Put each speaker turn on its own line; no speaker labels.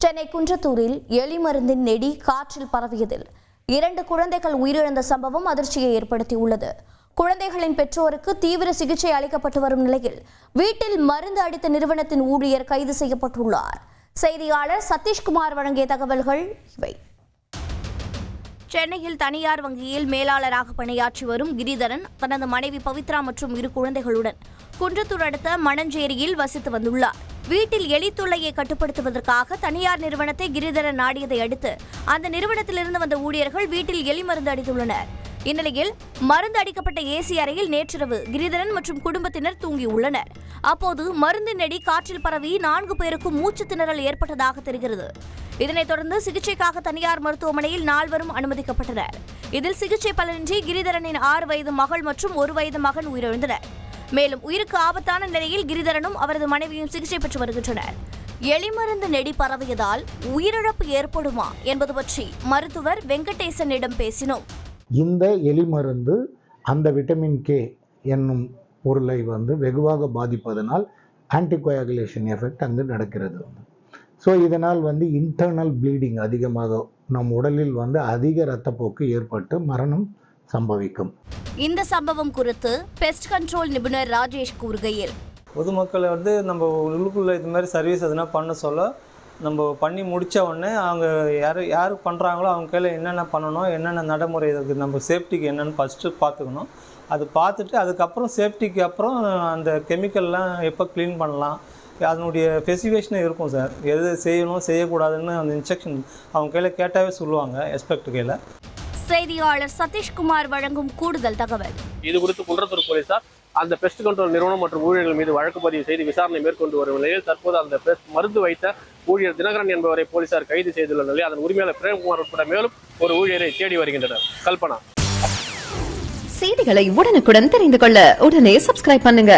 சென்னை குன்றத்தூரில் எலி மருந்தின் நெடி காற்றில் பரவியதில் 2 குழந்தைகள் உயிரிழந்த சம்பவம் அதிர்ச்சியை ஏற்படுத்தியுள்ளது. குழந்தைகளின் பெற்றோருக்கு தீவிர சிகிச்சை அளிக்கப்பட்டு வரும் நிலையில் வீட்டில் மருந்து அடித்த நிறுவனத்தின் ஊழியர் கைது செய்யப்பட்டுள்ளார். செய்தியாளர் சதீஷ்குமார் வழங்கிய தகவல்கள் இவை. சென்னையில் தனியார் வங்கியில் மேலாளராக பணியாற்றி வரும் கிரிதரன் தனது மனைவி பவித்ரா மற்றும் 2 குழந்தைகளுடன் குன்றத்தூர் அடுத்த மணஞ்சேரியில் வசித்து வந்துள்ளார். வீட்டில் எலி தொல்லையை கட்டுப்படுத்துவதற்காக தனியார் நிறுவனத்தை கிரிதரன் நாடியதை அடுத்து அந்த நிறுவனத்திலிருந்து வந்த ஊழியர்கள் வீட்டில் எலி மருந்து அடித்துள்ளனர். இந்நிலையில் மருந்து அடிக்கப்பட்ட ஏசி அறையில் நேற்றிரவு கிரிதரன் மற்றும் குடும்பத்தினர் தூங்கியுள்ளனர். அப்போது மருந்தின் நெடி காற்றில் பரவி 4 பேருக்கும் மூச்சு திணறல் ஏற்பட்டதாக தெரிகிறது. இதனைத் தொடர்ந்து சிகிச்சைக்காக தனியார் மருத்துவமனையில் 4 அனுமதிக்கப்பட்டனர். இதில் சிகிச்சை பலனின்றி கிரிதரனின் 6 வயது மகள் மற்றும் 1 வயது மகன் உயிரிழந்தனர். மேலும் உயிருக்கு ஆபத்தான நிலையில் கிரிதரனும் அவரது மனைவியும் சிகிச்சை பெற்று வருகின்றனர். எலிமருந்து நெடி பரவியதால் உயிரிழப்பு ஏற்படுமா என்பது பற்றி மருத்துவர் வெங்கடேசனிடம் பேசினோம்.
இந்த எலிமருந்து அந்த விட்டமின் கே என்னும் பொருளை வெகுவாக பாதிப்பதனால் ஆன்டிகோயாகுலேஷன் எஃபெக்ட் அங்கு நடக்கிறது. ஸோ இதனால் இன்டர்னல் ப்ளீடிங் அதிகமாக நம் உடலில் அதிக இரத்தப்போக்கு ஏற்பட்டு மரணம் சம்பவிக்கும்.
இந்த சம்பவம் குறித்து பெஸ்ட் கண்ட்ரோல் நிபுணர் ராஜேஷ் கூறுகையில்,
பொதுமக்களை நம்ம உள்ளுக்குள்ளே இது மாதிரி சர்வீஸ் எதுனா பண்ண சொல்ல நம்ம பண்ணி முடித்த உடனே அவங்க யார் பண்ணுறாங்களோ அவங்க கையில் என்னென்ன பண்ணணும், என்னென்ன நடைமுறை இருக்குது, நம்ம சேஃப்டிக்கு என்னென்னு ஃபஸ்ட்டு பார்த்துக்கணும். அது பார்த்துட்டு அதுக்கப்புறம் சேஃப்டிக்கு அப்புறம் அந்த கெமிக்கல்லாம் எப்போ க்ளீன் பண்ணலாம் அதனுடைய ஸ்பெசிஃபிகேஷனே இருக்கும் சார். எது செய்யணும் செய்யக்கூடாதுன்னு அந்த இன்ஸ்ட்ரக்ஷன் அவங்க கையில் கேட்டாவே சொல்லுவாங்க எக்ஸ்பெக்ட் கையில்.
செய்தியாளர் சதீஷ்குமார் வழங்கும் கூடுதல் தகவல்.
இது குறித்து குன்றத்தூர் போலீசார் அந்த பெஸ்ட் கண்ட்ரோல் நிறுவனம் மற்றும் ஊழியர்கள் மீது வழக்கு பதிவு செய்து விசாரணை மேற்கொண்டு வரும் நிலையில் தற்போது அந்த மருந்து வைத்த ஊழியர் தினகரன் என்பவரை போலீசார் கைது செய்துள்ள நிலையில் அதன் உரிமையாளர் பிரேம்குமார் உட்பட மேலும் ஒரு ஊழியரை தேடி வருகின்றனர். கல்பனா.
செய்திகளை உடனுக்குடன் தெரிந்து கொள்ள உடனே சப்ஸ்கிரைப் பண்ணுங்க.